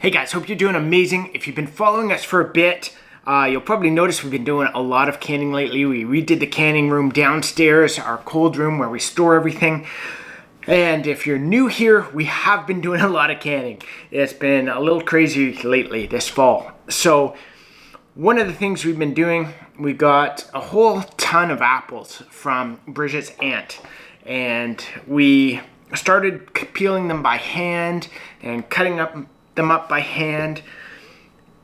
Hey guys, hope you're doing amazing. If you've been following us for a bit, you'll probably notice we've been doing a lot of canning lately. We redid the canning room downstairs, our cold room where we store everything. And if you're new here, we have been doing a lot of canning. It's been a little crazy lately this fall. So one of the things we've been doing, we got a whole ton of apples from Bridget's aunt. And we started peeling them by hand and cutting them up by hand,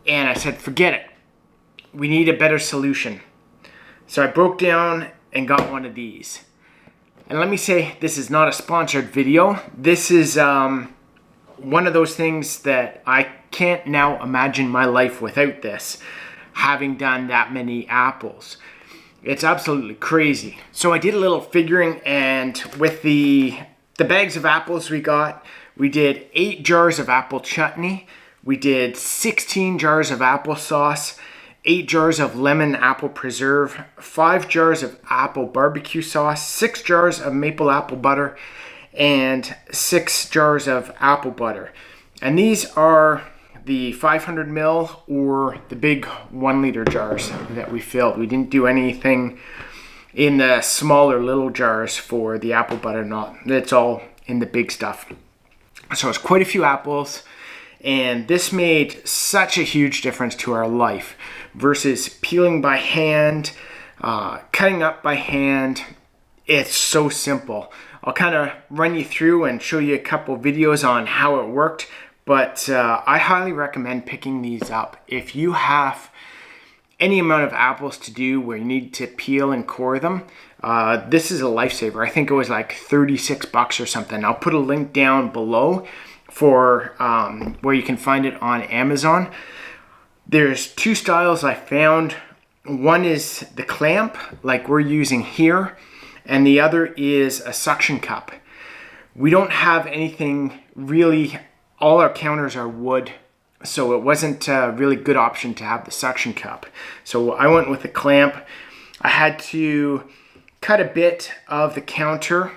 and I said, forget it. We need a better solution. So I broke down and got one of these. And let me say, this is not a sponsored video. This is one of those things that I can't now imagine my life without this, having done that many apples. It's absolutely crazy. So I did a little figuring, and with the bags of apples we got, we did 8 jars of apple chutney. We did 16 jars of applesauce, 8 jars of lemon apple preserve, 5 jars of apple barbecue sauce, 6 jars of maple apple butter, and 6 jars of apple butter. And these are the 500 ml or the big 1 liter jars that we filled. We didn't do anything in the smaller little jars for the apple butter. That's all in the big stuff. So it's quite a few apples, and this made such a huge difference to our life versus peeling by hand, cutting up by hand. It's so simple. I'll kind of run you through and show you a couple videos on how it worked, but I highly recommend picking these up. If you have any amount of apples to do where you need to peel and core them, this is a lifesaver. I think it was like 36 bucks or something. I'll put a link down below for where you can find it on Amazon. There's 2 styles I found. One is the clamp, like we're using here, and the other is a suction cup. We don't have anything really, all our counters are wood, so it wasn't a really good option to have the suction cup. So I went with the clamp. I had to cut a bit of the counter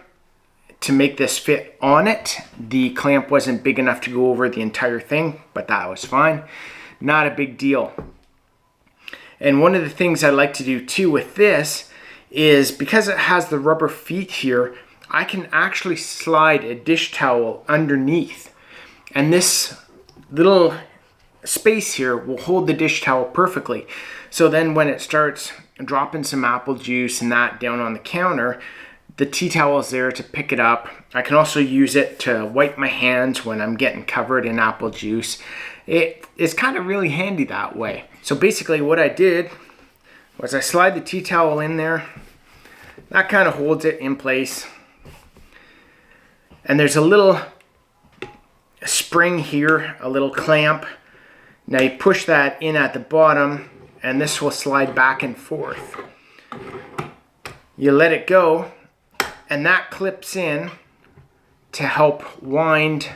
to make this fit on it. The clamp wasn't big enough to go over the entire thing, but that was fine. Not a big deal. And one of the things I like to do too with this is, because it has the rubber feet here, I can actually slide a dish towel underneath. And this little space here will hold the dish towel perfectly. So then when it starts dropping some apple juice and that down on the counter, the tea towel is there to pick it up. I can also use it to wipe my hands when I'm getting covered in apple juice. It's kind of really handy that way. So basically what I did was I slide the tea towel in there. That kind of holds it in place. And there's a little spring here, a little clamp. Now you push that in at the bottom, and this will slide back and forth. You let it go, and that clips in to help wind,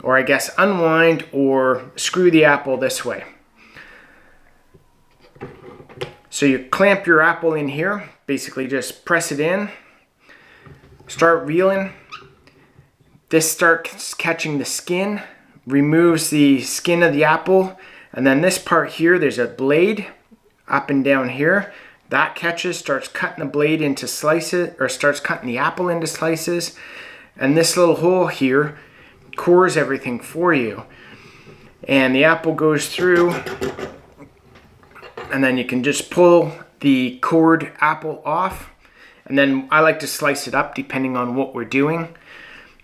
or I guess unwind or screw the apple this way. So you clamp your apple in here, basically just press it in, start reeling. This starts catching the skin, removes the skin of the apple, and then this part here, there's a blade up and down here. That catches, starts cutting the blade into slices, or starts cutting the apple into slices. And this little hole here cores everything for you. And the apple goes through, and then you can just pull the cored apple off. And then I like to slice it up depending on what we're doing.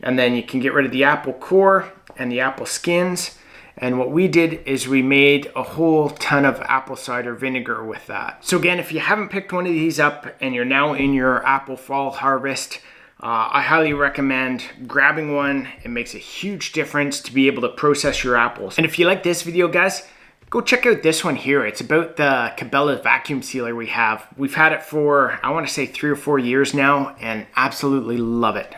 And then you can get rid of the apple core and the apple skins. And what we did is we made a whole ton of apple cider vinegar with that. So again, if you haven't picked one of these up and you're now in your apple fall harvest, I highly recommend grabbing one. It makes a huge difference to be able to process your apples. And if you like this video, guys, go check out this one here. It's about the Cabela vacuum sealer we have. We've had it for, I want to say 3 or 4 years now, and absolutely love it.